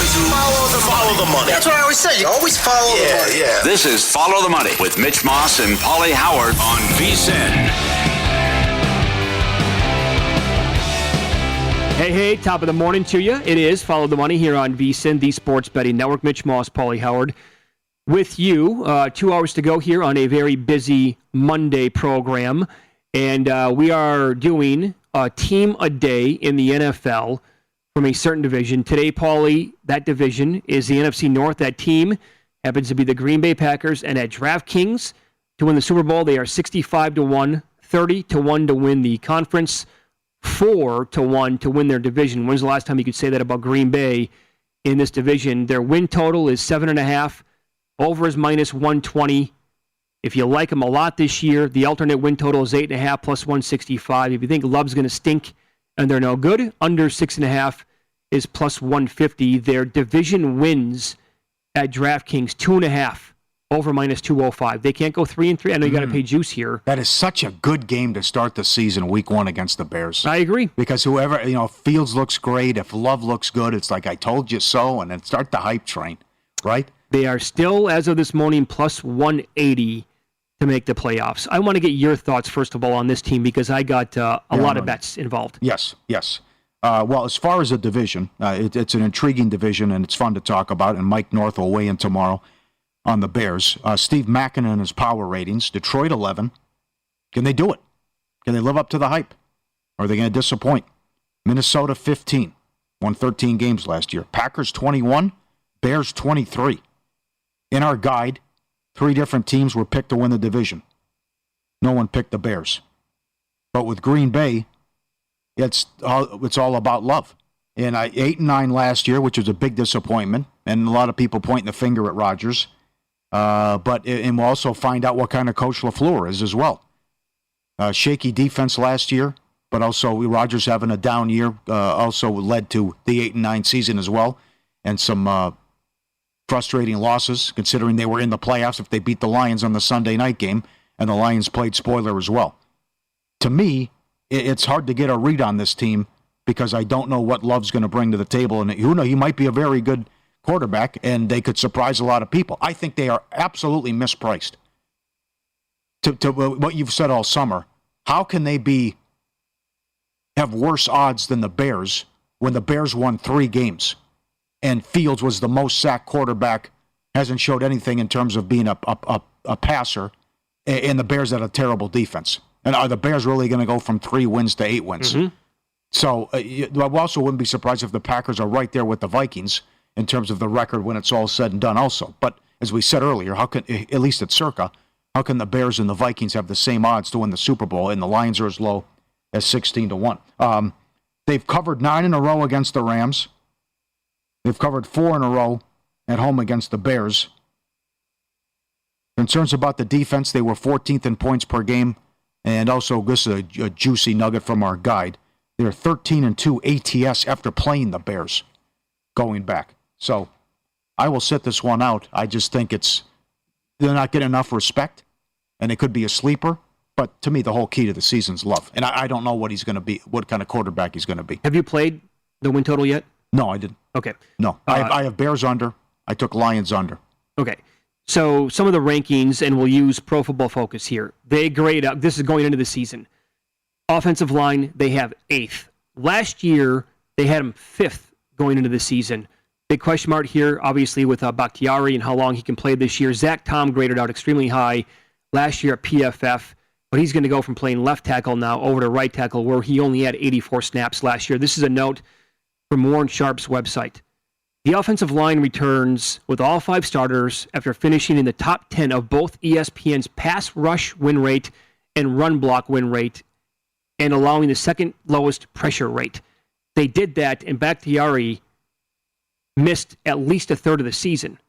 Follow the money. That's what I always say. You always follow the money. Yeah. This is Follow the Money with Mitch Moss and Pauly Howard on VSiN. Hey, top of the morning to you. It is Follow the Money here on VSiN, the Sports Betting Network. Mitch Moss, Pauly Howard with you. 2 hours to go here on a very busy Monday program. And we are doing a team a day in the NFL from a certain division. Today, Pauly, that division is the NFC North. That team happens to be the Green Bay Packers. And at DraftKings, to win the Super Bowl, they are 65-1, 30-1 to win the conference, 4-1 to win their division. When's the last time you could say that about Green Bay in this division? Their win total is 7.5. Over is minus 120. If you like them a lot this year, the alternate win total is 8.5 plus 165. If you think Love's going to stink and they're no good, under 6.5 is plus 150. Their division wins at DraftKings 2.5, over minus 205. They can't go 3-3. I know you got to pay juice here. That is such a good game to start the season, week one against the Bears. I agree. Because whoever, if Fields looks great, if Love looks good, it's like I told you so, and then start the hype train, right? They are still, as of this morning, plus 180 to make the playoffs. I want to get your thoughts, first of all, on this team because I got a lot of bets involved. Yes. Well, as far as a division, it's an intriguing division, and it's fun to talk about, and Mike North will weigh in tomorrow on the Bears. Steve Mackin and his power ratings, Detroit 11. Can they do it? Can they live up to the hype? Or are they going to disappoint? Minnesota 15, won 13 games last year. Packers 21, Bears 23. In our guide, 3 different teams were picked to win the division. No one picked the Bears. But with Green Bay, it's all about Love. And 8-9 last year, which was a big disappointment, and a lot of people pointing the finger at Rodgers. But we'll also find out what kind of coach LaFleur is as well. Shaky defense last year, but also Rodgers having a down year also led to the 8-9 season as well, and some frustrating losses, considering they were in the playoffs if they beat the Lions on the Sunday night game, and the Lions played spoiler as well. To me, it's hard to get a read on this team because I don't know what Love's going to bring to the table, and he might be a very good quarterback, and they could surprise a lot of people. I think they are absolutely mispriced. To what you've said all summer, how can they have worse odds than the Bears when the Bears won 3 games? And Fields was the most sacked quarterback, hasn't showed anything in terms of being a passer, and the Bears had a terrible defense. And are the Bears really going to go from 3 wins to 8 wins? Mm-hmm. So I also wouldn't be surprised if the Packers are right there with the Vikings in terms of the record when it's all said and done also. But as we said earlier, how can, at least at Circa, how can the Bears and the Vikings have the same odds to win the Super Bowl, and the Lions are as low as 16-1? They've covered 9 in a row against the Rams. They've covered 4 in a row at home against the Bears. Concerns about the defense, they were 14th in points per game. And also, this is a juicy nugget from our guide. They're 13-2 ATS after playing the Bears going back. So I will sit this one out. I just think they're not getting enough respect, and it could be a sleeper. But to me, the whole key to the season's Love. And I don't know what he's going to be, what kind of quarterback he's going to be. Have you played the win total yet? No, I didn't. Okay. No. I have Bears under. I took Lions under. Okay. So some of the rankings, and we'll use Pro Football Focus here. They grade up. This is going into the season. Offensive line, they have 8th. Last year, they had them 5th going into the season. Big question mark here, obviously, with Bakhtiari and how long he can play this year. Zach Tom graded out extremely high last year at PFF, but he's going to go from playing left tackle now over to right tackle, where he only had 84 snaps last year. This is a note from Warren Sharp's website. The offensive line returns with all 5 starters after finishing in the top 10 of both ESPN's pass rush win rate and run block win rate, and allowing the second lowest pressure rate. They did that, and Bakhtiari missed at least a third of the season.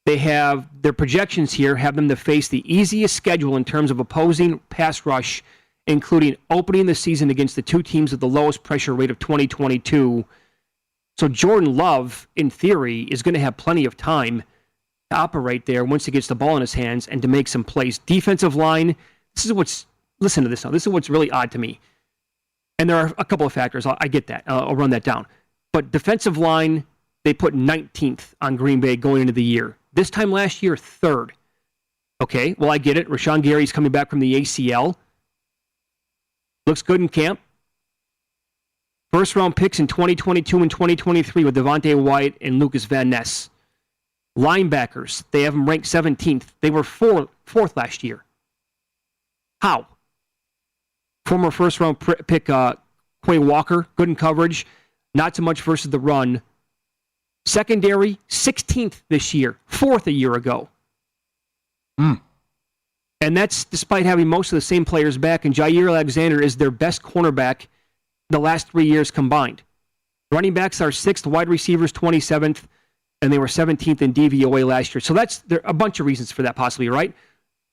They have their projections here have them to face the easiest schedule in terms of opposing pass rush, including opening the season against the 2 teams with the lowest pressure rate of 2022. So Jordan Love, in theory, is going to have plenty of time to operate there once he gets the ball in his hands and to make some plays. Defensive line, listen to this now. This is what's really odd to me. And there are a couple of factors. I get that. I'll run that down. But defensive line, they put 19th on Green Bay going into the year. This time last year, 3rd. Okay, well, I get it. Rashawn Gary's coming back from the ACL. Looks good in camp. First-round picks in 2022 and 2023 with Devontae White and Lucas Van Ness. Linebackers, they have them ranked 17th. They were fourth last year. How? Former first-round pick Quay Walker, good in coverage, not so much versus the run. Secondary, 16th this year, 4th a year ago. And that's despite having most of the same players back, and Jair Alexander is their best cornerback the last 3 years combined. Running backs are 6th, wide receivers 27th, and they were 17th in DVOA last year. So there are a bunch of reasons for that possibly, right?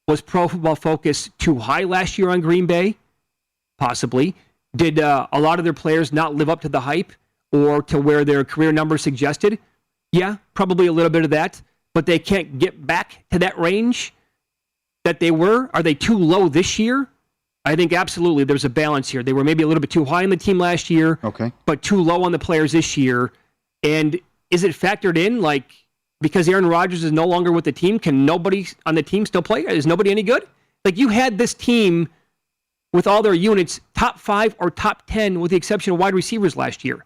Was Pro Football Focus too high last year on Green Bay? Possibly. Did a lot of their players not live up to the hype or to where their career numbers suggested? Yeah, probably a little bit of that, but they can't get back to that range that they were. Are they too low this year? I think absolutely there's a balance here. They were maybe a little bit too high on the team last year, but too low on the players this year. And is it factored in, like, because Aaron Rodgers is no longer with the team, can nobody on the team still play? Is nobody any good? Like, you had this team with all their units top 5 or top 10 with the exception of wide receivers last year.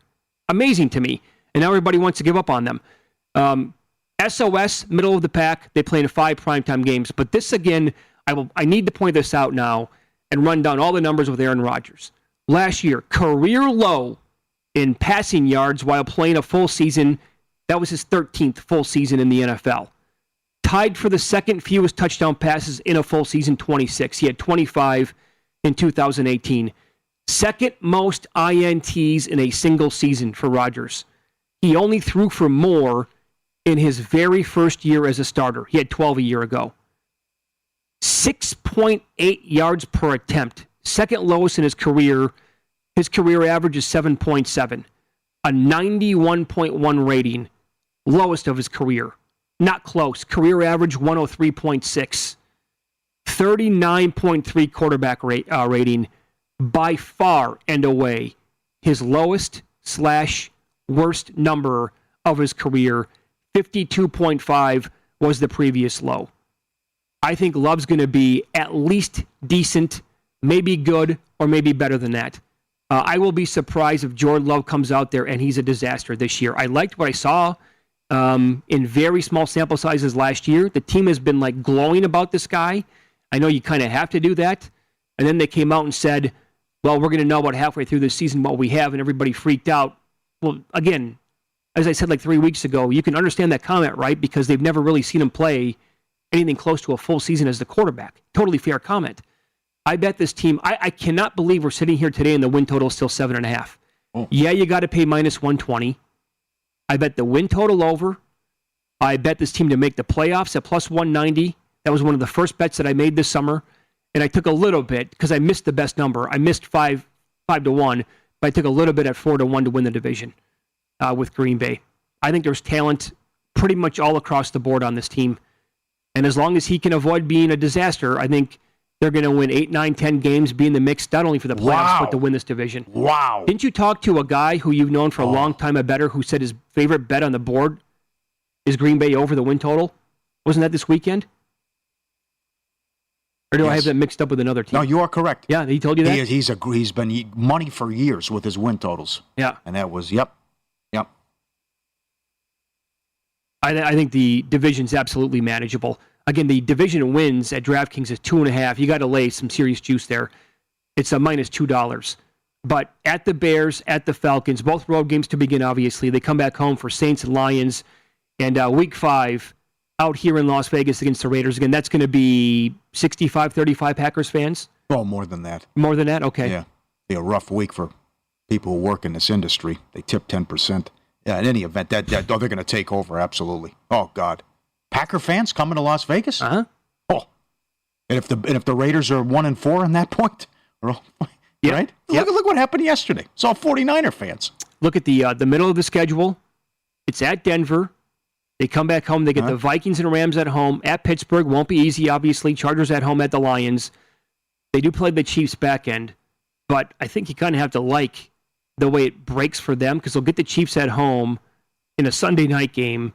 Amazing to me. And now everybody wants to give up on them. SOS, middle of the pack, they play in 5 primetime games. But this, again, I need to point this out now and run down all the numbers with Aaron Rodgers. Last year, career low in passing yards while playing a full season. That was his 13th full season in the NFL. Tied for the second fewest touchdown passes in a full season, 26. He had 25 in 2018. Second most INTs in a single season for Rodgers. He only threw for more in his very first year as a starter. He had 12 a year ago. 6.8 yards per attempt. Second lowest in his career. His career average is 7.7. A 91.1 rating. Lowest of his career. Not close. Career average 103.6. 39.3 quarterback rating. By far and away his lowest/worst number of his career. 52.5 was the previous low. I think Love's going to be at least decent, maybe good, or maybe better than that. I will be surprised if Jordan Love comes out there and he's a disaster this year. I liked what I saw in very small sample sizes last year. The team has been like glowing about this guy. I know you kind of have to do that. And then they came out and said, well, we're going to know about halfway through this season what we have, and everybody freaked out. Well, again, as I said like 3 weeks ago, you can understand that comment, right? Because they've never really seen him play anything close to a full season as the quarterback. Totally fair comment. I bet this team, I cannot believe we're sitting here today and the win total is still 7.5. Oh. Yeah, you got to pay minus 120. I bet the win total over. I bet this team to make the playoffs at plus 190. That was one of the first bets that I made this summer. And I took a little bit because I missed the best number. I missed 5 to 1, but I took a little bit at 4 to 1 to win the division with Green Bay. I think there's talent pretty much all across the board on this team. And as long as he can avoid being a disaster, I think they're going to win 8, 9, 10 games, be in the mix, not only for the playoffs, but to win this division. Wow. Didn't you talk to a guy who you've known for a long time, a bettor, who said his favorite bet on the board is Green Bay over the win total? Wasn't that this weekend? Or do I have that mixed up with another team? No, you are correct. Yeah, he told you that? He's been money for years with his win totals. Yeah. And that was, yep. I think the division's absolutely manageable. Again, the division wins at DraftKings is 2.5. You got to lay some serious juice there. It's a minus $2. But at the Bears, at the Falcons, both road games to begin, obviously. They come back home for Saints and Lions. And week 5, out here in Las Vegas against the Raiders. Again, that's going to be 65-35 Packers fans? Oh, more than that. More than that? Okay. Yeah. Be a rough week for people who work in this industry. They tip 10%. Yeah, in any event, that they're going to take over, absolutely. Oh, God. Packer fans coming to Las Vegas? Uh-huh. Oh. And if the Raiders are 1-4 in that point, right? Yep. Look what happened yesterday. It's all 49er fans. Look at the middle of the schedule. It's at Denver. They come back home. They get the Vikings and Rams at home. At Pittsburgh. Won't be easy, obviously. Chargers at home at the Lions. They do play the Chiefs back end. But I think you kind of have to like the way it breaks for them because they'll get the Chiefs at home. in a Sunday night game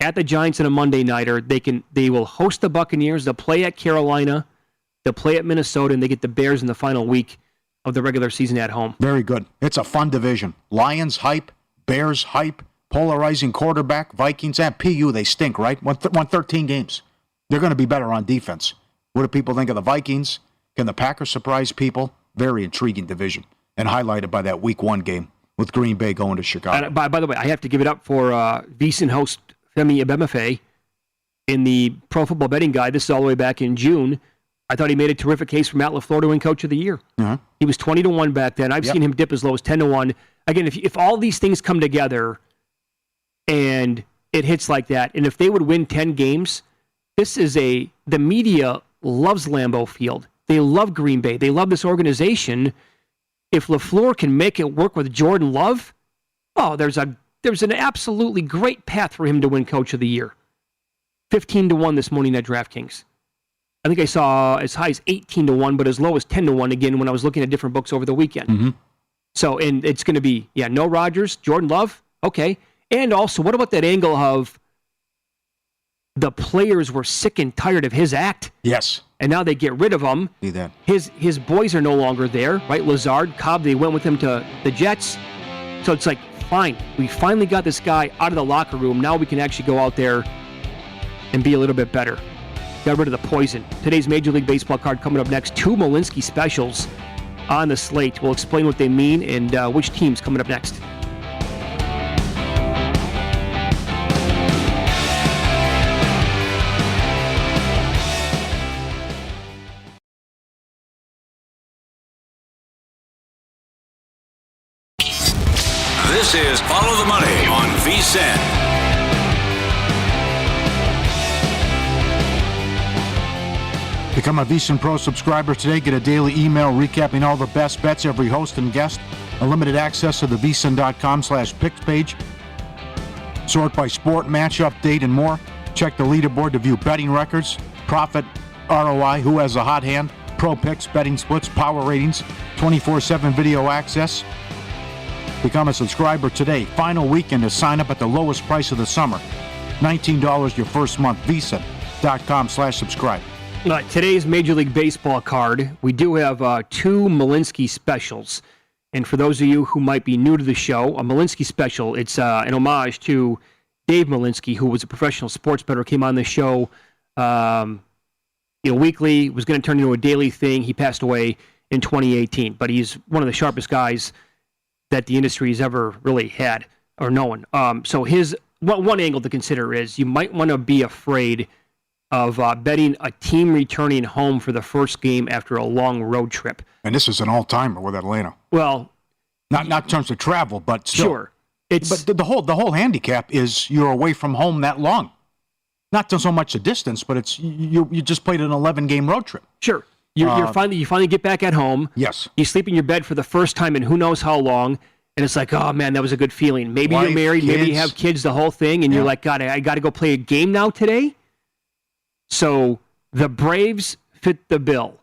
at the Giants on a Monday nighter. They will host the Buccaneers. They'll play at Carolina. They'll play at Minnesota, and they get the Bears in the final week of the regular season at home. Very good. It's a fun division. Lions hype, Bears hype, polarizing quarterback, Vikings, and PU, they stink, right? Won 13 games. They're going to be better on defense. What do people think of the Vikings? Can the Packers surprise people? Very intriguing division, and highlighted by that Week 1 game with Green Bay going to Chicago. By the way, I have to give it up for VSiN host Femi Abemefe in the Pro Football Betting Guide. This is all the way back in June. I thought he made a terrific case for Matt LaFleur to win Coach of the Year. Uh-huh. He was 20-1 back then. I've seen him dip as low as 10-1. Again, if all these things come together and it hits like that, and if they would win 10 games, the media loves Lambeau Field. They love Green Bay. They love this organization. If LaFleur can make it work with Jordan Love, there's an absolutely great path for him to win Coach of the Year. 15-1 this morning at DraftKings. I think I saw as high as 18-1, but as low as 10-1 again when I was looking at different books over the weekend. Mm-hmm. So, and it's going to be, no Rodgers, Jordan Love, okay. And also, what about that angle of the players were sick and tired of his act? Yes. And now they get rid of him. See that. His boys are no longer there, right? Lazard, Cobb, they went with him to the Jets. So it's like, fine, we finally got this guy out of the locker room. Now we can actually go out there and be a little bit better. Got rid of the poison. Today's Major League Baseball card coming up next. 2 Malinsky specials on the slate. We'll explain what they mean and which team's coming up next. This is Follow the Money on VSiN. Become a VSiN Pro subscriber today. Get a daily email recapping all the best bets, every host and guest. Unlimited access to the vsin.com/picks page. Sort by sport, match update, and more. Check the leaderboard to view betting records, profit, ROI, who has a hot hand, pro picks, betting splits, power ratings, 24/7 video access. Become a subscriber today. Final weekend to sign up at the lowest price of the summer. $19 your first month. vsin.com/subscribe. Today's Major League Baseball card, we do have 2 Malinsky specials. And for those of you who might be new to the show, a Malinsky special, it's an homage to Dave Malinsky, who was a professional sports bettor, came on the show weekly, was going to turn into a daily thing. He passed away in 2018, but he's one of the sharpest guys that the industry has ever really had or known. So his one angle to consider is you might want to be afraid of betting a team returning home for the first game after a long road trip. And this is an all-timer with Atlanta. Well, not in terms of travel, but still. Sure. But the whole handicap is you're away from home that long. Not so much the distance, but it's you just played an 11-game road trip. Sure. You finally get back at home. Yes. You sleep in your bed for the first time in who knows how long, and it's like, oh man, that was a good feeling. Maybe you're married, maybe you have kids, the whole thing, and you're like, God, I got to go play a game now today. So the Braves fit the bill.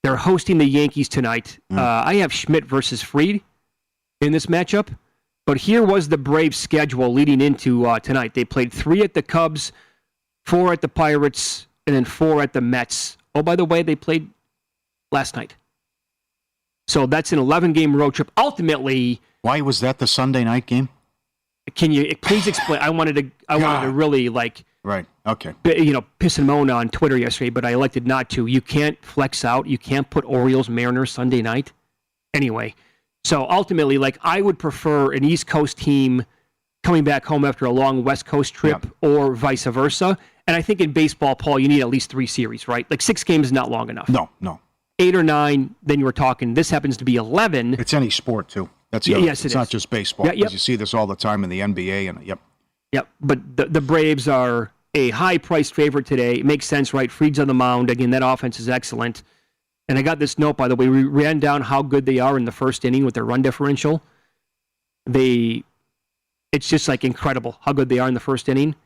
They're hosting the Yankees tonight. I have Schmidt versus Fried in this matchup. But here was the Braves' schedule leading into tonight. They played 3 at the Cubs, 4 at the Pirates, and then 4 at the Mets. Oh, by the way, they played last night. So that's an 11-game road trip. Ultimately... Why was that the Sunday night game? Can you please explain? I wanted to really, Right. Okay. Piss and moan on Twitter yesterday, but I elected not to. You can't flex out. You can't put Orioles Mariners Sunday night. Anyway, so ultimately, I would prefer an East Coast team coming back home after a long West Coast trip or vice versa. And I think in baseball, Paul, you need at least 3 series, right? 6 games is not long enough. No. 8 or 9, then you were talking. This happens to be 11. It's any sport, too. That's yes, it's not just baseball. Yep. You see this all the time in the NBA. Yep. But the Braves are a high-priced favorite today. It makes sense, right? Fried's on the mound. Again, that offense is excellent. And I got this note, by the way. We ran down how good they are in the first inning with their run differential. It's just incredible how good they are in the first inning.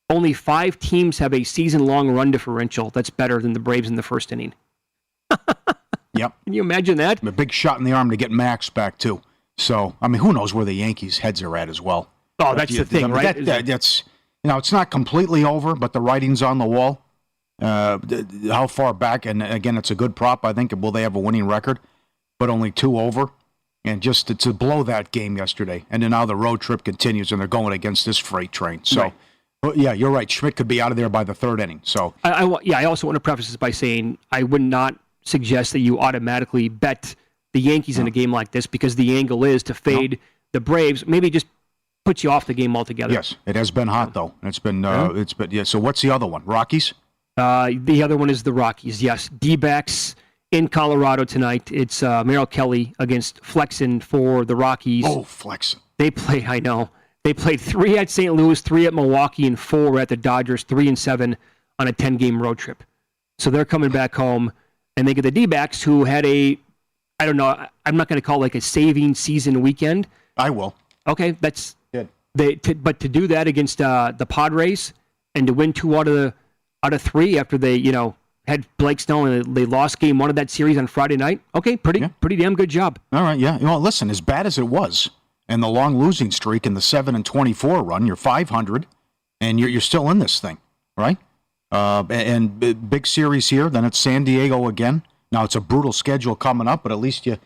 Only 5 teams have a season-long run differential that's better than the Braves in the first inning. Yep. Can you imagine that? A big shot in the arm to get Max back, too. So, who knows where the Yankees' heads are at as well. Oh, that's the thing, right? That's it's not completely over, but the writing's on the wall. How far back? And again, it's a good prop. I think. Will they have a winning record? But only 2 over, and just to blow that game yesterday, and then now the road trip continues, and they're going against this freight train. So, right. Well, yeah, you're right. Schmidt could be out of there by the 3rd inning. So, I also want to preface this by saying I would not suggest that you automatically bet the Yankees in a game like this, because the angle is to fade the Braves. Maybe just puts you off the game altogether. Yes, it has been hot though. It's been So what's the other one? Rockies? The other one is the Rockies. Yes, D-backs in Colorado tonight. It's Merrill Kelly against Flexen for the Rockies. Oh, Flexen. They played 3 at St. Louis, 3 at Milwaukee, and 4 at the Dodgers, 3-7 on a 10-game road trip. So they're coming back home, and they get the D-backs, who had I don't know, I'm not going to call it like a saving season weekend. I will. Okay, that's good. But to do that against the Padres and to win 2 out of 3 after they had Blake Snell and they lost game 1 of that series on Friday night. Okay, pretty damn good job. All right, yeah. Listen, as bad as it was, and the long losing streak and the 7-24 run, you're 500, and you're still in this thing, right? And big series here. Then it's San Diego again. Now it's a brutal schedule coming up, but at least you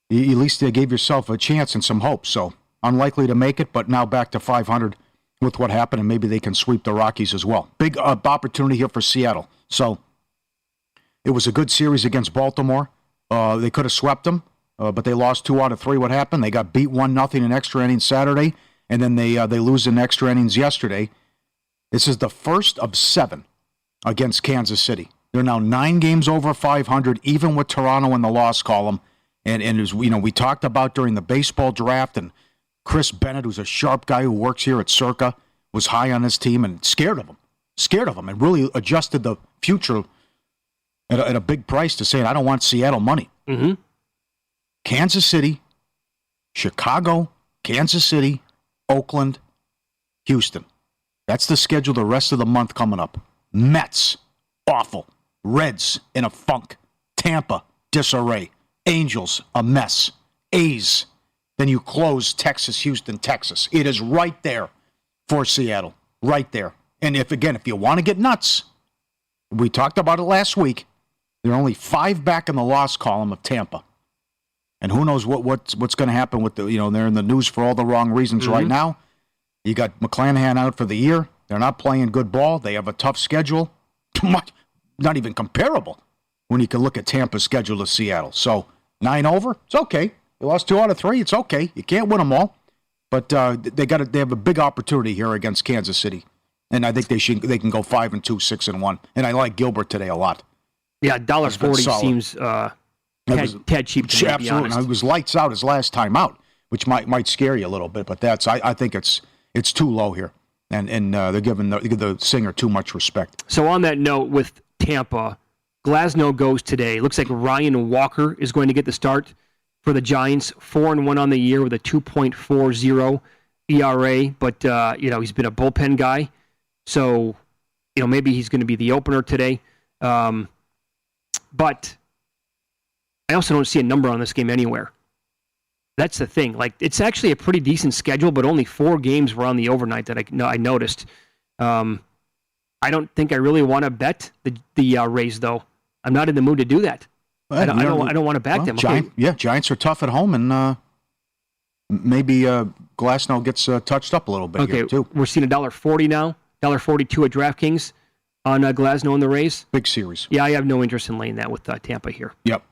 gave yourself a chance and some hope. So unlikely to make it, but now back to 500 with what happened, and maybe they can sweep the Rockies as well. Big opportunity here for Seattle. So it was a good series against Baltimore. They could have swept them, but they lost 2 out of 3. What happened? They got beat 1-0 in extra innings Saturday, and then they lose in extra innings yesterday. This is the first of 7 against Kansas City. They're now 9 games over 500, even with Toronto in the loss column. And as we talked about during the baseball draft, and Chris Bennett, who's a sharp guy who works here at Circa, was high on his team and scared of him, and really adjusted the future at a big price to saying, I don't want Seattle money. Mm-hmm. Kansas City, Chicago, Kansas City, Oakland, Houston. That's the schedule the rest of the month coming up. Mets, awful. Reds, in a funk. Tampa, disarray. Angels, a mess. A's. Then you close Texas, Houston, Texas. It is right there for Seattle. Right there. And if you want to get nuts, we talked about it last week, they're only 5 back in the loss column of Tampa. And who knows what's going to happen with they're in the news for all the wrong reasons right now. You got McClanahan out for the year. They're not playing good ball. They have a tough schedule. Not even comparable when you can look at Tampa's schedule to Seattle. So 9 over, it's okay. They lost 2 out of 3, it's okay. You can't win them all, but they have a big opportunity here against Kansas City, and I think they can go 5-2, 6-1. And I like Gilbert today a lot. Yeah, $1.40 seems tad cheap to me, absolutely. to be honest. It was lights out his last time out, which might scare you a little bit, but I think it's too low here, and they're giving the singer too much respect. So on that note, with Tampa, Glasnow goes today. Looks like Ryan Walker is going to get the start for the Giants. 4-1 on the year with a 2.40 ERA, but he's been a bullpen guy, so maybe he's going to be the opener today. But I also don't see a number on this game anywhere. That's the thing. Like, it's actually a pretty decent schedule, but only 4 games were on the overnight that I noticed. I don't think I really want to bet the Rays, though. I'm not in the mood to do that. Well, I don't want to back them. Giants are tough at home, and maybe Glasnow gets touched up a little bit here, too. We're seeing $1.40 now, $1.42 at DraftKings on Glasnow and the Rays. Big series. Yeah, I have no interest in laying that with Tampa here. Yep.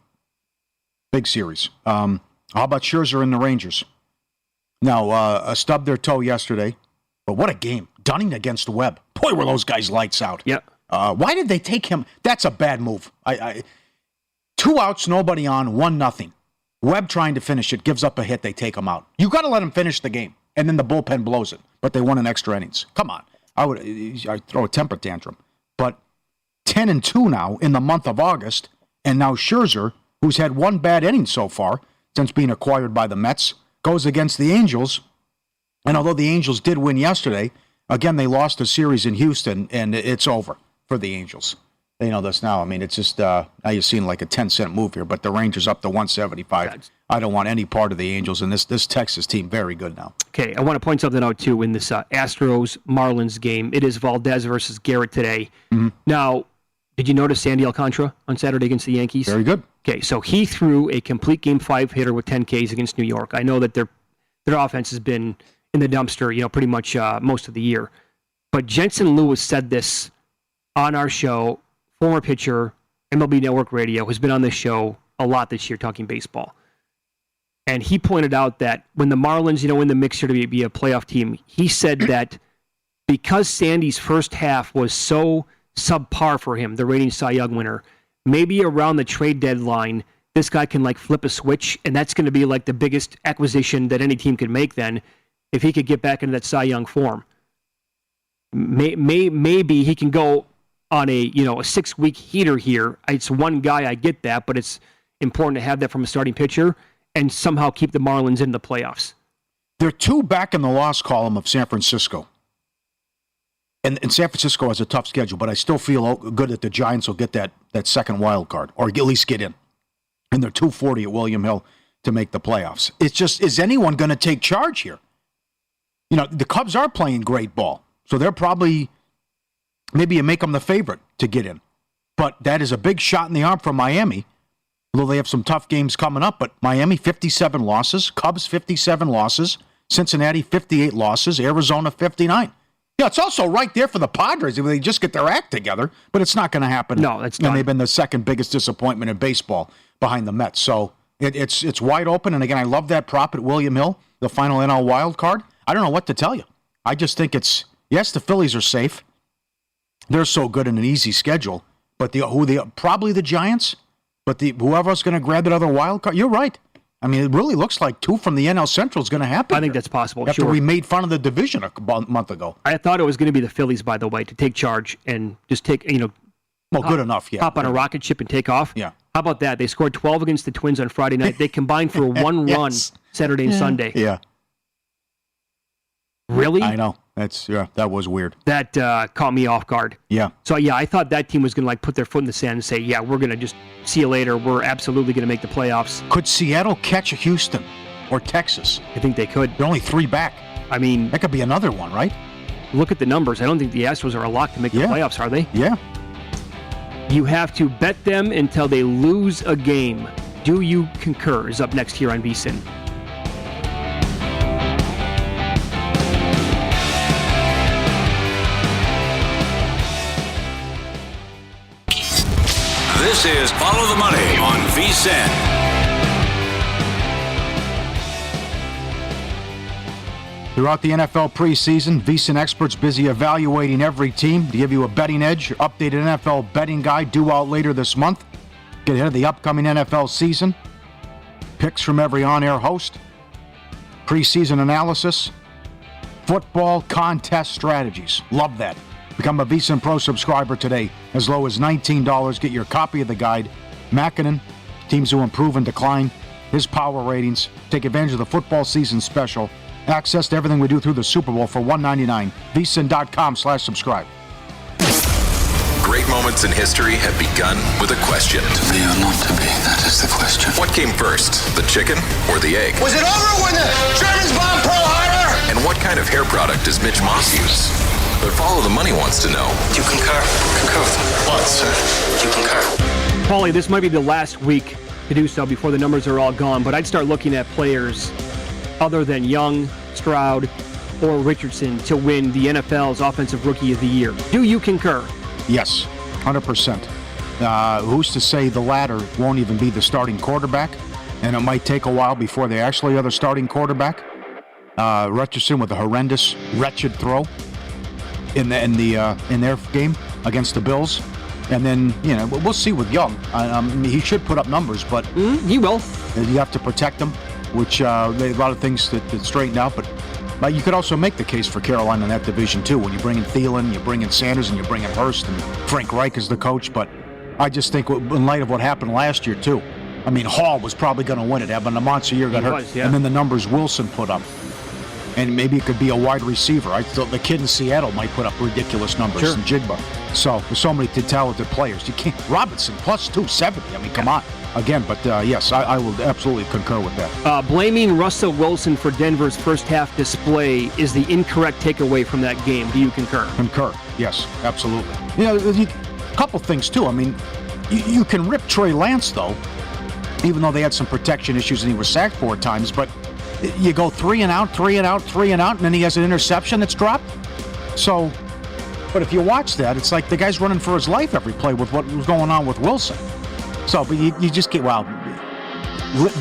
Big series. How about Scherzer and the Rangers? Now, stubbed their toe yesterday, but what a game. Dunning against Webb. Boy, were those guys lights out. Yep. Why did they take him? That's a bad move. 2 outs, nobody on, 1-0. Webb trying to finish it, gives up a hit, they take him out. You got to let him finish the game, and then the bullpen blows it. But they won in extra innings. Come on. I'd throw a temper tantrum. But 10-2 now in the month of August, and now Scherzer, who's had 1 bad inning so far since being acquired by the Mets, goes against the Angels. And although the Angels did win yesterday, again, they lost a series in Houston, and it's over for the Angels. They know this now. I mean, it's just now you're seeing like a 10-cent move here, but the Rangers up to 175. I don't want any part of the Angels, and this Texas team very good now. Okay, I want to point something out too in this Astros-Marlins game. It is Valdez versus Garrett today. Mm-hmm. Now, did you notice Sandy Alcantara on Saturday against the Yankees? Very good. Okay, so he threw a complete Game 5 hitter with 10 Ks against New York. I know that their offense has been in the dumpster, pretty much most of the year. But Jensen Lewis said this on our show. Former pitcher, MLB Network Radio, has been on this show a lot this year talking baseball. And he pointed out that when the Marlins, in the mixer to be a playoff team, he said that because Sandy's first half was so subpar for him, the reigning Cy Young winner, maybe around the trade deadline, this guy can flip a switch, and that's going to be the biggest acquisition that any team could make then, if he could get back into that Cy Young form. Maybe he can go on a 6-week heater here. It's one guy, I get that, but it's important to have that from a starting pitcher and somehow keep the Marlins in the playoffs. They're 2 back in the loss column of San Francisco. And San Francisco has a tough schedule, but I still feel good that the Giants will get that second wild card, or at least get in. And they're 240 at William Hill to make the playoffs. It's just, is anyone going to take charge here? The Cubs are playing great ball, so they're probably... Maybe you make them the favorite to get in. But that is a big shot in the arm from Miami, although they have some tough games coming up. But Miami, 57 losses. Cubs, 57 losses. Cincinnati, 58 losses. Arizona, 59. Yeah, it's also right there for the Padres if they just get their act together. But it's not going to happen. No, it's not. And they've been the second biggest disappointment in baseball behind the Mets. So it's wide open. And again, I love that prop at William Hill, the final NL wild card. I don't know what to tell you. I just think yes, the Phillies are safe. They're so good in an easy schedule, but probably the Giants, but whoever's going to grab that other wild card, you're right. I mean, it really looks like 2 from the NL Central is going to happen. I think that's possible. After we made fun of the division a month ago. I thought it was going to be the Phillies, by the way, to take charge and just take, well, good enough, yeah. Hop on a rocket ship and take off. Yeah. How about that? They scored 12 against the Twins on Friday night. They combined for one run Saturday and Sunday. Yeah. Really? I know. That was weird. That caught me off guard. Yeah. So, I thought that team was going to put their foot in the sand and say, we're going to just see you later. We're absolutely going to make the playoffs. Could Seattle catch Houston or Texas? I think they could. They're only 3 back. I mean, that could be another one, right? Look at the numbers. I don't think the Astros are a lock to make the playoffs, are they? Yeah. You have to bet them until they lose a game. Do you concur? Is up next here on VSiN. This is Follow the Money on VSiN. Throughout the NFL preseason, VSiN experts busy evaluating every team to give you a betting edge. Your updated NFL betting guide due out later this month. Get ahead of the upcoming NFL season. Picks from every on-air host. Preseason analysis. Football contest strategies. Love that. Become a VSiN Pro subscriber today. As low as $19. Get your copy of the guide. Makinen, teams who improve and decline. His power ratings. Take advantage of the football season special. Access to everything we do through the Super Bowl for $1.99. VSiN.com/subscribe. Great moments in history have begun with a question. To be or not to be, that is the question. What came first, the chicken or the egg? Was it over when the Germans bombed Pearl Harbor? And what kind of hair product does Mitch Moss use? But Follow the Money wants to know. Do you concur? Concur with what, sir? Do you concur? Pauly, this might be the last week to do so before the numbers are all gone, but I'd start looking at players other than Young, Stroud, or Richardson to win the NFL's Offensive Rookie of the Year. Do you concur? Yes, 100%. Who's to say the latter won't even be the starting quarterback, and it might take a while before they actually are the starting quarterback. Richardson with a horrendous, wretched throw in their game against the Bills. And then, we'll see with Young. He should put up numbers, but he will. You have to protect him, which a lot of things that straighten out. But you could also make the case for Carolina in that division, too. When you bring in Thielen, you bring in Sanders, and you bring in Hurst, and Frank Reich is the coach. But I just think in light of what happened last year, too, Hall was probably going to win it, having a monster year got hurt. Was, yeah. And then the numbers Wilson put up. And maybe it could be a wide receiver. The kid in Seattle might put up ridiculous numbers in Jigba. So there's so many talented players. You can't. Robinson plus 270. I mean, come on. Again, but yes, I will absolutely concur with that. Blaming Russell Wilson for Denver's first half display is the incorrect takeaway from that game. Do you concur? Concur. Yes, absolutely. A couple things too. I mean, you can rip Trey Lance though, even though they had some protection issues and he was sacked 4 times. But you go 3 and out, 3 and out, 3 and out, and then he has an interception that's dropped. So, but if you watch that, it's like the guy's running for his life every play with what was going on with Wilson. So, but you just get,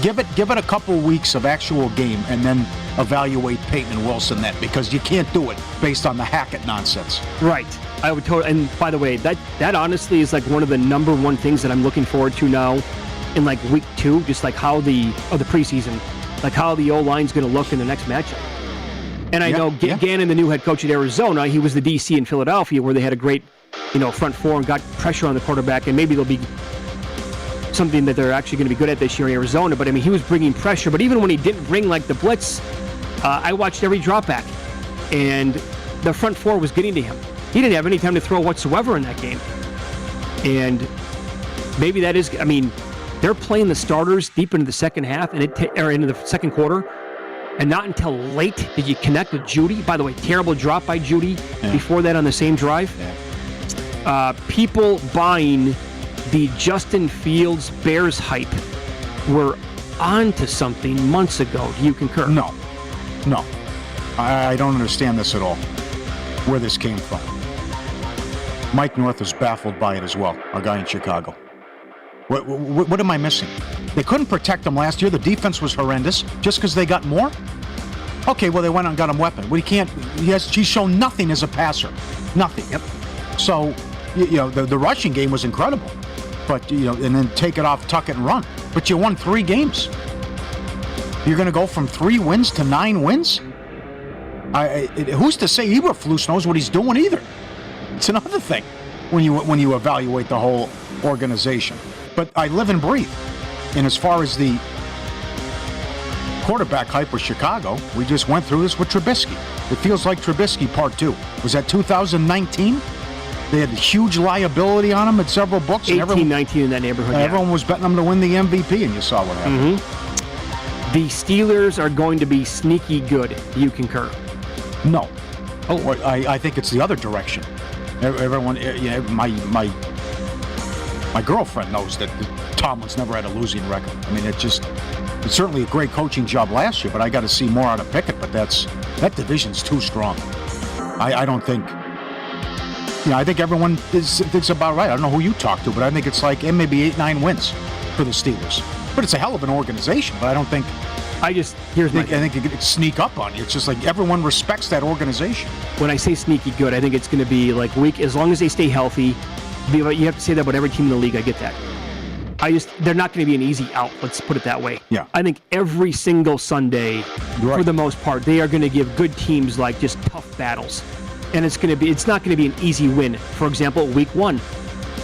give it a couple weeks of actual game and then evaluate Peyton and Wilson then, because you can't do it based on the Hackett nonsense. Right. I would totally. And by the way, that honestly is like one of the number one things that I'm looking forward to now in like week 2, just like how the preseason, like how the O-line's going to look in the next matchup. And I know Gannon, the new head coach at Arizona, he was the DC in Philadelphia where they had a great, front four and got pressure on the quarterback, and maybe they'll be something that they're actually going to be good at this year in Arizona. But I mean, he was bringing pressure. But even when he didn't bring like the blitz, I watched every drop back, and the front four was getting to him. He didn't have any time to throw whatsoever in that game. And maybe that is, I mean, they're playing the starters deep into the second half or into the second quarter, and not until late did you connect with Judy. By the way, terrible drop by Judy before that on the same drive. People buying the Justin Fields Bears hype were onto something months ago. Do you concur? No. I don't understand this at all, where this came from. Mike North was baffled by it as well, our guy in Chicago. What am I missing? They couldn't protect him last year. The defense was horrendous just because they got more? Okay, well, they went out and got him weapon. He's shown nothing as a passer. Nothing. Yep. So, the rushing game was incredible. But, and then take it off, tuck it, and run. But you won 3 games. You're going to go from 3 wins to 9 wins? Who's to say Eberflus knows what he's doing either? It's another thing when you evaluate the whole organization. But I live and breathe. And as far as the quarterback hype with Chicago, we just went through this with Trubisky. It feels like Trubisky Part 2. Was that 2019? They had a huge liability on him at several books. 18-19 in that neighborhood. Everyone was betting him to win the MVP, and you saw what happened. Mm-hmm. The Steelers are going to be sneaky good. Do you concur? No. I think it's the other direction. Everyone, my girlfriend knows that Tomlin's never had a losing record. I mean, it's certainly a great coaching job last year, but I got to see more out of Pickett. But that division's too strong. I don't think. I think everyone thinks about right. I don't know who you talk to, but I think it's like maybe 8-9 wins for the Steelers. But it's a hell of an organization. But I don't think. I think you could sneak up on you. It's just like everyone respects that organization. When I say sneaky good, I think it's going to be like weak as long as they stay healthy. You have to say that about every team in the league. I get that. They're not going to be an easy out. Let's put it that way. Yeah. I think every single Sunday, for the most part, they are going to give good teams like just tough battles, and it's not going to be an easy win. For example, week 1.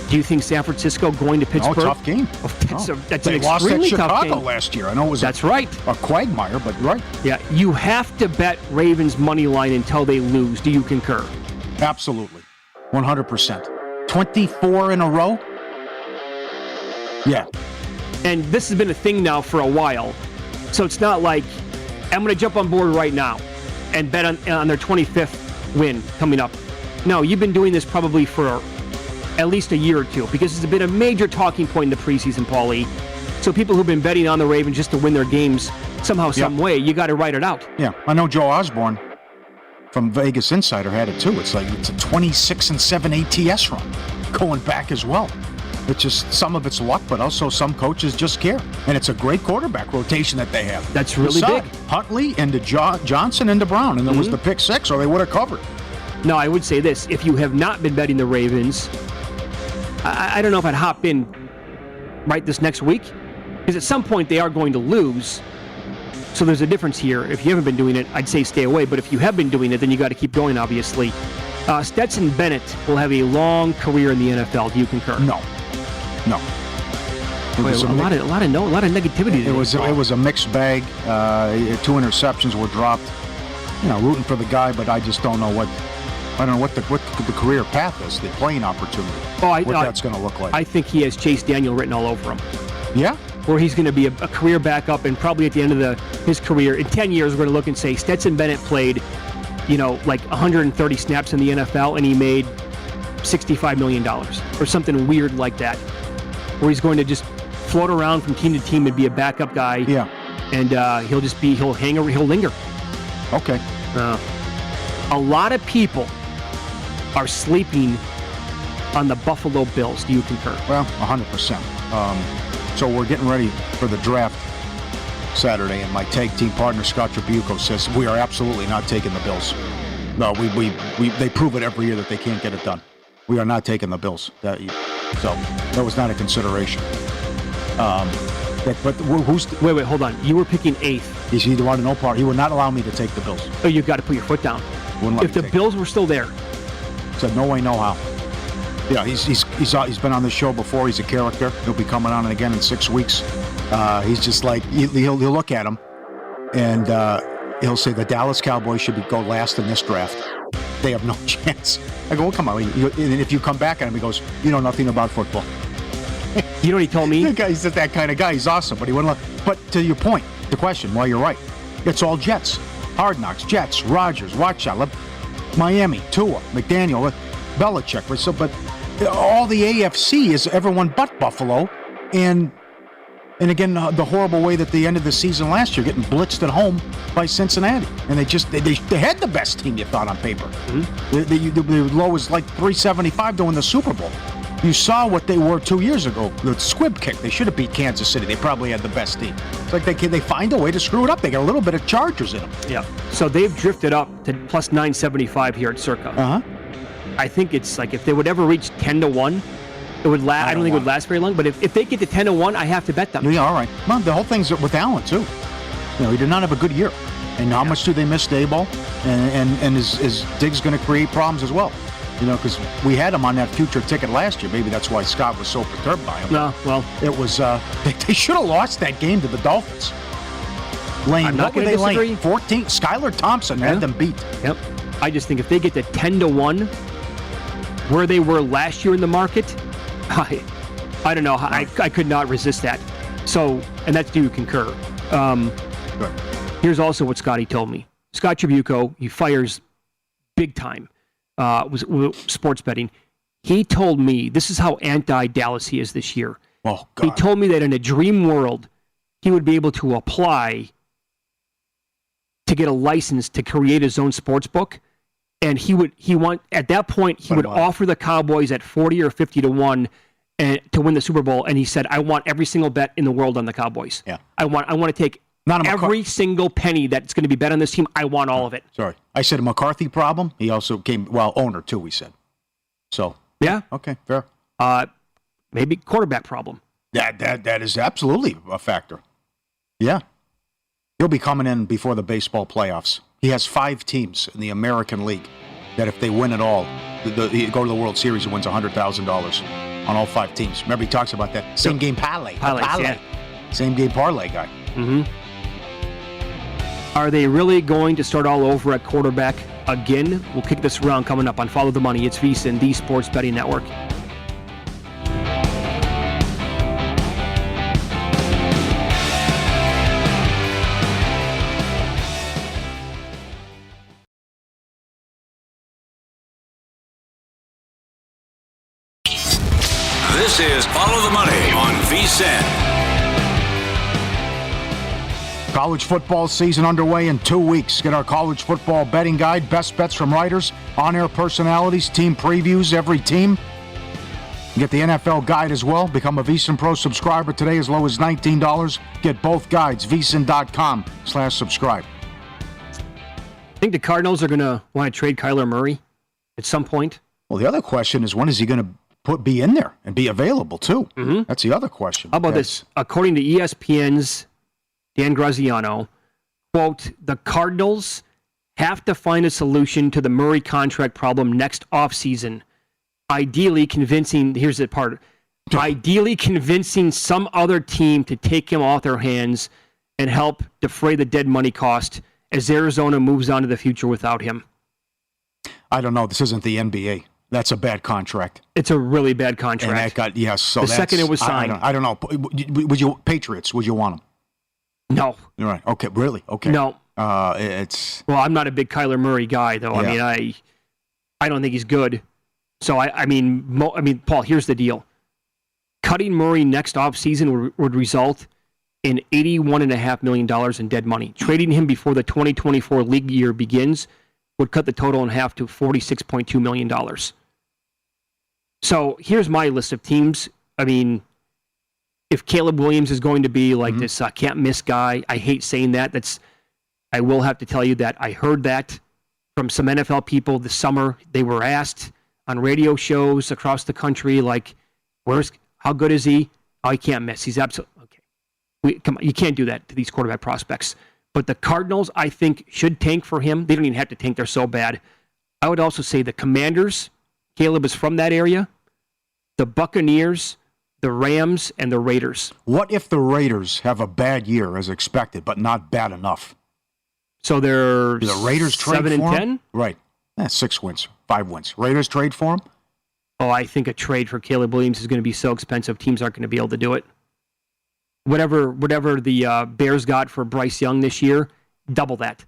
Do you think San Francisco going to Pittsburgh? Tough game. That's an they lost at extremely tough Chicago game. last year. I know it was a quagmire, but right. Yeah, you have to bet Ravens money line until they lose. Do you concur? Absolutely, 100%. 24 in a row. Yeah. And this has been a thing now for a while, so it's not like I'm going to jump on board right now and bet on their 25th win coming up. No, you've been doing this probably for at least a year or two, because it's been a major talking point in the preseason, Pauly. So people who've been betting on the Ravens just to win their games somehow, some way, you got to write it out. Yeah, I know Joe Osborne from Vegas Insider had it too. It's a 26-7 ATS run going back as well. It's just some of it's luck, but also some coaches just care. And it's a great quarterback rotation that they have. That's really big. Huntley into Johnson into Brown, and there was the pick 6, or they would have covered. No, I would say this. If you have not been betting the Ravens, I don't know if I'd hop in right this next week, because at some point they are going to lose. So there's a difference here. If you haven't been doing it, I'd say stay away. But if you have been doing it, then you got to keep going, obviously. Stetson Bennett will have a long career in the NFL. Do you concur? No. Boy, a lot of negativity. It was a mixed bag. 2 interceptions were dropped. rooting for the guy, but I just don't know what the career path is, the playing opportunity. What that's going to look like. I think he has Chase Daniel written all over him. Yeah? Where he's going to be a career backup, and probably at the end of his career, in 10 years, we're going to look and say Stetson Bennett played, like 130 snaps in the NFL, and he made $65 million or something weird like that, where he's going to just float around from team to team and be a backup guy. Yeah. And he'll linger. Okay. A lot of people are sleeping on the Buffalo Bills. Do you concur? Well, 100%. So we're getting ready for the draft Saturday, and my tag team partner Scott Tribuco says we are absolutely not taking the Bills. No, they prove it every year that they can't get it done. We are not taking the Bills. So that was not a consideration. But who's? Wait, hold on. You were picking 8th. He wanted no part. He would not allow me to take the Bills. Oh, you've got to put your foot down. If the Bills were still there, said no way, no how. Yeah, he's been on the show before. He's a character. He'll be coming on again in 6 weeks. He's just like he'll look at him, and he'll say the Dallas Cowboys should go last in this draft. They have no chance. I go, well, come on. And if you come back at him, he goes, you know nothing about football. You know what he told me? He's that kind of guy. He's awesome, but he wouldn't. But to your point, the question, well, you're right. It's all Jets. Hard Knocks, Jets, Rodgers, watch out. Miami, Tua, McDaniel, Belichick. But all the AFC is everyone but Buffalo. And again, the horrible way that they ended the season last year, getting blitzed at home by Cincinnati. And they had the best team, you thought, on paper. Mm-hmm. The low was like 375 to win the Super Bowl. You saw what they were 2 years ago. The squib kick. They should have beat Kansas City. They probably had the best team. It's like they find a way to screw it up. They got a little bit of Chargers in them. Yeah. So they've drifted up to plus 975 here at Circa. Uh-huh. I think it's like if they would ever reach 10-1, it would last. I don't think it would last very long. But if they get to 10-1, I have to bet them. Yeah, all right. Well, the whole thing's with Allen too. He did not have a good year. And how much do they miss Daboll? And is Diggs going to create problems as well? Because we had him on that future ticket last year. Maybe that's why Scott was so perturbed by him. No, well. It was, they should have lost that game to the Dolphins. Lane, I'm not going to disagree. 14. Skylar Thompson had them beat. Yep. I just think if they get to 10-1, where they were last year in the market, I don't know. I could not resist that. So, and that's do you concur. Good. Here's also what Scotty told me. Scott Tribuco, he fires big time. Was sports betting. He told me this is how anti-Dallas he is this year. Oh, God. He told me that in a dream world, he would be able to apply to get a license to create his own sports book, and he would offer the Cowboys at 40 or 50-1 and to win the Super Bowl. And he said, "I want every single bet in the world on the Cowboys. Yeah, I want to take." Every single penny that's going to be bet on this team, I want all of it. Sorry. I said a McCarthy problem. He also owner too, we said. So. Yeah. Okay, fair. Maybe quarterback problem. That is absolutely a factor. Yeah. He'll be coming in before the baseball playoffs. He has 5 teams in the American League that if they win it all, he go to the World Series and wins $100,000 on all 5 teams. Remember, he talks about that same game parlay. Yeah. Same game parlay guy. Mm-hmm. Are they really going to start all over at quarterback again? We'll kick this around coming up on Follow the Money. It's VSiN, the Sports Betting Network. This is Follow the Money on VSiN. College football season underway in 2 weeks. Get our college football betting guide, best bets from writers, on-air personalities, team previews, every team. Get the NFL guide as well. Become a VSiN Pro subscriber today as low as $19. Get both guides, VSiN.com/subscribe. I think the Cardinals are going to want to trade Kyler Murray at some point. Well, the other question is when is he going to be in there and be available too? Mm-hmm. That's the other question. How about this? According to ESPN's Dan Graziano, quote, the Cardinals have to find a solution to the Murray contract problem next offseason. Ideally convincing some other team to take him off their hands and help defray the dead money cost as Arizona moves on to the future without him? I don't know. This isn't the NBA. That's a bad contract. It's a really bad contract. And that got, yes. So the second it was signed. I don't know. Would you, Patriots, would you want him? No. All right. Okay. Really? Okay. No. Well, I'm not a big Kyler Murray guy, though. Yeah. I mean, I don't think he's good. So, I mean, Paul, here's the deal. Cutting Murray next offseason would result in $81.5 million in dead money. Trading him before the 2024 league year begins would cut the total in half to $46.2 million. So here's my list of teams. I mean, if Caleb Williams is going to be like this can't miss guy, I hate saying that. I will have to tell you that I heard that from some NFL people this summer. They were asked on radio shows across the country, like, how good is he? Oh, he can't miss. He's absolutely okay. Come on, you can't do that to these quarterback prospects. But the Cardinals, I think, should tank for him. They don't even have to tank. They're so bad. I would also say the Commanders. Caleb is from that area. The Buccaneers, the Rams, and the Raiders. What if the Raiders have a bad year as expected, but not bad enough? So they're Do the Raiders trade 7 and for 10? him? Right. 6 wins, 5 wins. Raiders trade for him? Oh, I think a trade for Caleb Williams is going to be so expensive, teams aren't going to be able to do it. Whatever the Bears got for Bryce Young this year, double that.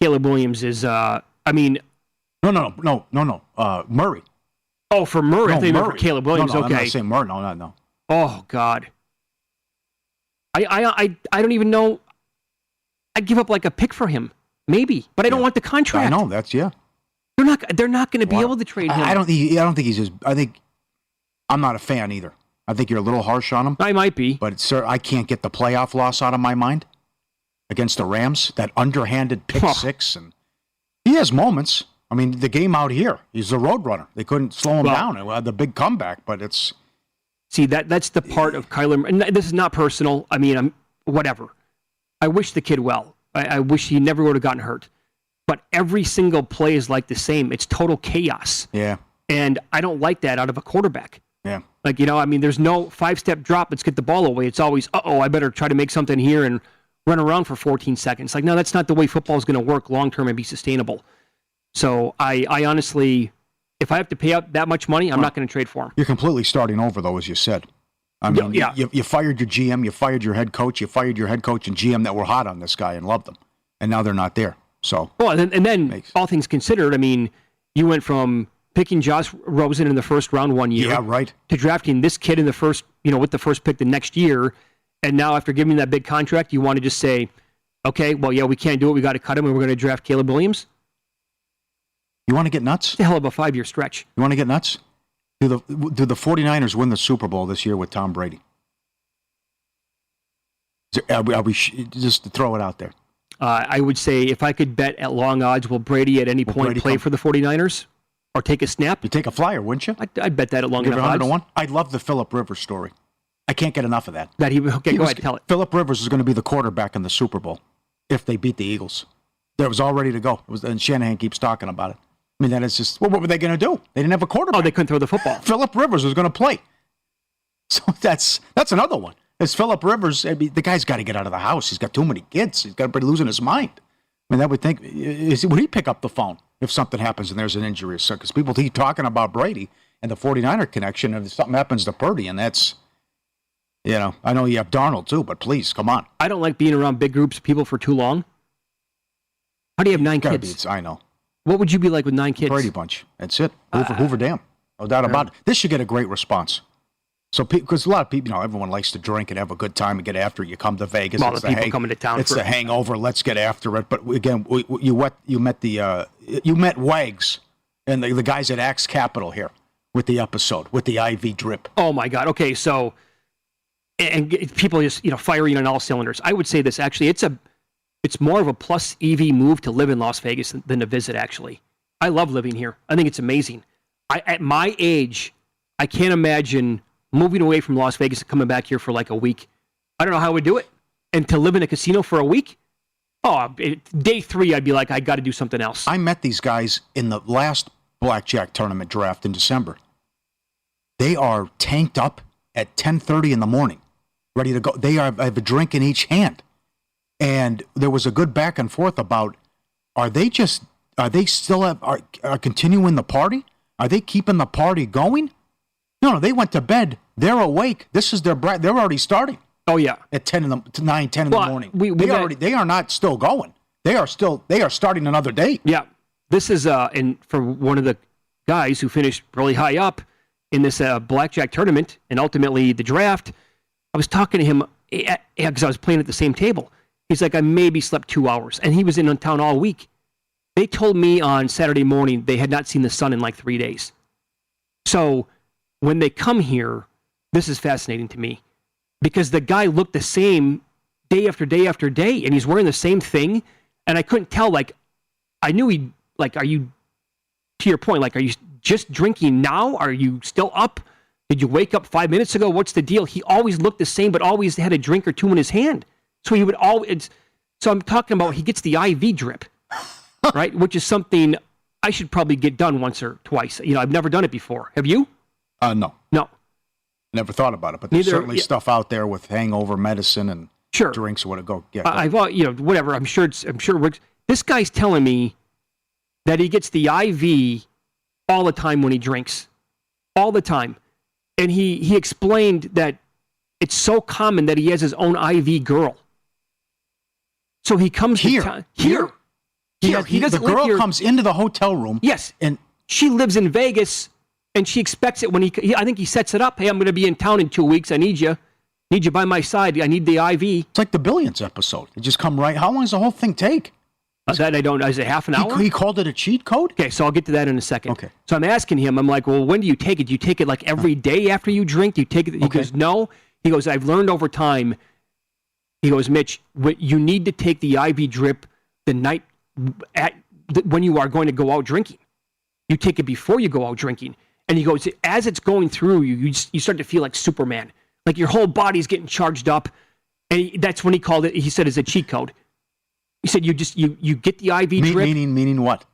Caleb Williams is, No. Murray. Oh, for Murray. I No, think you meant for Murray. Caleb Williams. No, okay. I'm not saying Murray. No. Oh, God. I don't even know. I'd give up like a pick for him. Maybe. But I don't want the contract. I know. That's, yeah. They're not going to be able to trade him. I don't think he's just, I'm not a fan either. I think you're a little harsh on him. I might be. But, sir, I can't get the playoff loss out of my mind against the Rams, that underhanded pick six. And he has moments. I mean, the game out here, he's a road runner. They couldn't slow him down. It had the big comeback, but it's... See, that's the part of Kyler. And this is not personal. I mean, whatever. I wish the kid well. I wish he never would have gotten hurt. But every single play is like the same. It's total chaos. Yeah. And I don't like that out of a quarterback. Yeah. Like, there's no 5-step drop. Let's get the ball away. It's always, I better try to make something here and run around for 14 seconds. Like, no, that's not the way football is going to work long-term and be sustainable. So I honestly, if I have to pay out that much money, I'm not going to trade for him. You're completely starting over, though, as you said. I mean, you fired your GM, you fired your head coach, and GM that were hot on this guy and loved him. And now they're not there. So, well, and then all things considered, I mean, you went from picking Josh Rosen in the first round one year, to drafting this kid in the first, with the first pick the next year, and now after giving him that big contract, you want to just say, okay, well, yeah, we can't do it. We got to cut him, and we're going to draft Caleb Williams. You want to get nuts? It's a hell of a 5-year stretch. You want to get nuts? Do the 49ers win the Super Bowl this year with Tom Brady? Are we just to throw it out there? I would say if I could bet at long odds, will Brady at any point play for the 49ers or take a snap? You'd take a flyer, wouldn't you? I'd bet that at long enough odds. 101? I'd love the Phillip Rivers story. I can't get enough of that. Go ahead, tell it. Phillip Rivers is going to be the quarterback in the Super Bowl if they beat the Eagles. That was all ready to go. And Shanahan keeps talking about it. I mean, that is just, what were they going to do? They didn't have a quarterback. Oh, they couldn't throw the football. Phillip Rivers was going to play. So that's another one. It's Phillip Rivers. I mean, the guy's got to get out of the house. He's got too many kids. He's got to be losing his mind. I mean, that would think, would he pick up the phone if something happens and there's an injury? Because people keep talking about Brady and the 49er connection, and if something happens to Purdy, and that's, I know you have Darnold too, but please, come on. I don't like being around big groups of people for too long. How do you have 9 kids? I know. What would you be like with 9 kids? Brady Bunch. That's it. Hoover Dam. No doubt about it. This should get a great response. So, because a lot of people, everyone likes to drink and have a good time and get after it. You come to Vegas. All the people coming to town. It's the hangover. Let's get after it. But again, you met Wags and the guys at Axe Capital here with the episode, with the IV drip. Oh, my God. Okay, so, and people just, firing on all cylinders. I would say this, actually, it's more of a plus EV move to live in Las Vegas than to visit, actually. I love living here. I think it's amazing. At my age, I can't imagine moving away from Las Vegas and coming back here for like a week. I don't know how I would do it. And to live in a casino for a week? Day 3, I'd be like, I got to do something else. I met these guys in the last blackjack tournament draft in December. They are tanked up at 10:30 in the morning, ready to go. They have a drink in each hand. And there was a good back and forth about, are they still are continuing the party? Are they keeping the party going? No, they went to bed. They're awake. This is they're already starting. Oh yeah, at 10 in the morning. They are not still going. They are starting another day. Yeah, this is and for one of the guys who finished really high up in this blackjack tournament and ultimately the draft. I was talking to him because I was playing at the same table. He's like, I maybe slept 2 hours, and he was in town all week. They told me on Saturday morning they had not seen the sun in like 3 days. So when they come here, this is fascinating to me because the guy looked the same day after day after day, and he's wearing the same thing, and I couldn't tell. Like, I knew he like, are you, to your point, like, are you just drinking now? Are you still up? Did you wake up 5 minutes ago? What's the deal? He always looked the same, but always had a drink or two in his hand. So he would always. So I'm talking about he gets the IV drip, right? Which is something I should probably get done once or twice. I've never done it before. Have you? No. Never thought about it, but there's certainly stuff out there with hangover medicine and drinks. What it go? Yeah, I've whatever. I'm sure it works. This guy's telling me that he gets the IV all the time when he drinks, all the time, and he explained that it's so common that he has his own IV girl. So he comes here. He doesn't the girl live here. Comes into the hotel room. Yes, and she lives in Vegas, and she expects it when he. I think he sets it up. Hey, I'm going to be in town in 2 weeks. I need you by my side. I need the IV. It's like the Billions episode. It just come right. How long does the whole thing take? That I don't. Is it half an hour? He called it a cheat code. Okay, so I'll get to that in a second. Okay. So I'm asking him. I'm like, well, when do you take it? Do you take it like every day after you drink? Do you take it? He goes, no. He goes, I've learned over time. He goes, Mitch, you need to take the IV drip the night when you are going to go out drinking. You take it before you go out drinking. And he goes, as it's going through you start to feel like Superman. Like your whole body's getting charged up. And that's when he called it, he said, it's a cheat code. He said, you get the IV drip. Meaning what?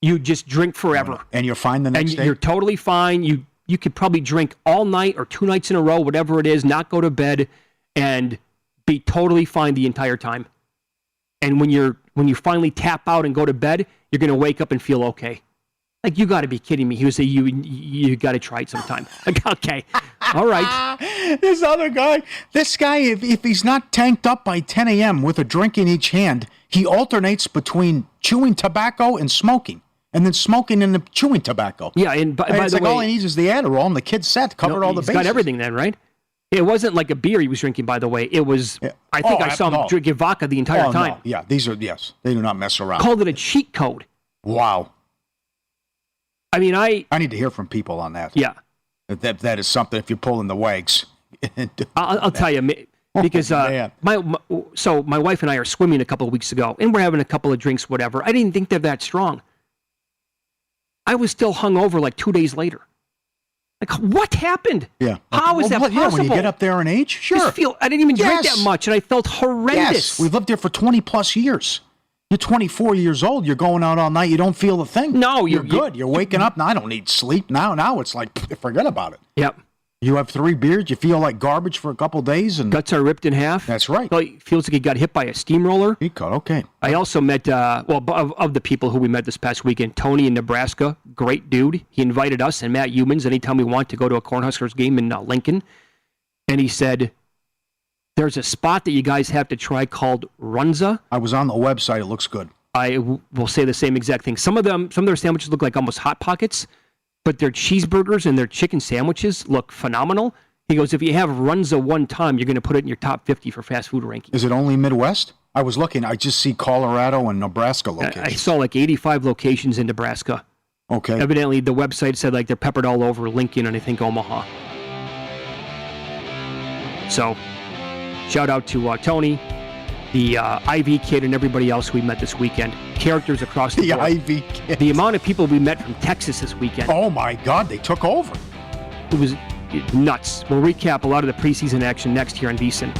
You just drink forever. And you're fine the next day? And you're totally fine. You could probably drink all night or 2 nights in a row, whatever it is, not go to bed, and be totally fine the entire time. And when you finally tap out and go to bed, you're going to wake up and feel okay. Like, you got to be kidding me. He would say, you got to try it sometime. Like, okay, all right. This guy, if he's not tanked up by 10 a.m. with a drink in each hand, he alternates between chewing tobacco and smoking. And then smoking and the chewing tobacco. Yeah, and by it's the like way, all he needs is the Adderall, and the kid's set, covered all the bases. He's got everything then, right? It wasn't like a beer he was drinking, by the way. It was, I think I saw him drinking vodka the entire time. No. Yeah, they do not mess around. Called it a cheat code. Wow. I mean, I need to hear from people on that. Yeah. That is something, if you're pulling the wags. I'll tell you, because my wife and I are swimming a couple of weeks ago, and we're having a couple of drinks, whatever. I didn't think they're that strong. I was still hungover like 2 days later. Like, what happened? Yeah. How is that possible? Yeah, when you get up there in age, sure. I didn't even drink that much, and I felt horrendous. Yes, we've lived there for 20 plus years. You're 24 years old. You're going out all night. You don't feel a thing. No, you're good. You're waking up. Now, I don't need sleep. Now it's like, forget about it. Yep. You have 3 beers. You feel like garbage for a couple days. And guts are ripped in half. That's right. So it feels like he got hit by a steamroller. Okay. I also met, of the people who we met this past weekend, Tony in Nebraska, great dude. He invited us and Matt Humans anytime we want to go to a Cornhuskers game in Lincoln. And he said, there's a spot that you guys have to try called Runza. I was on the website. It looks good. I will say the same exact thing. Some of their sandwiches look like almost Hot Pockets, but their cheeseburgers and their chicken sandwiches look phenomenal. He goes, if you have Runza one time, you're going to put it in your top 50 for fast food rankings. Is it only Midwest? I was looking. I just see Colorado and Nebraska locations. I saw like 85 locations in Nebraska. Okay. Evidently, the website said like they're peppered all over Lincoln and I think Omaha. So, shout out to Tony, the IV kid, and everybody else we met this weekend. Characters across the board. The IV kid. The amount of people we met from Texas this weekend. Oh my God, they took over. It was nuts. We'll recap a lot of the preseason action next here on VSiN.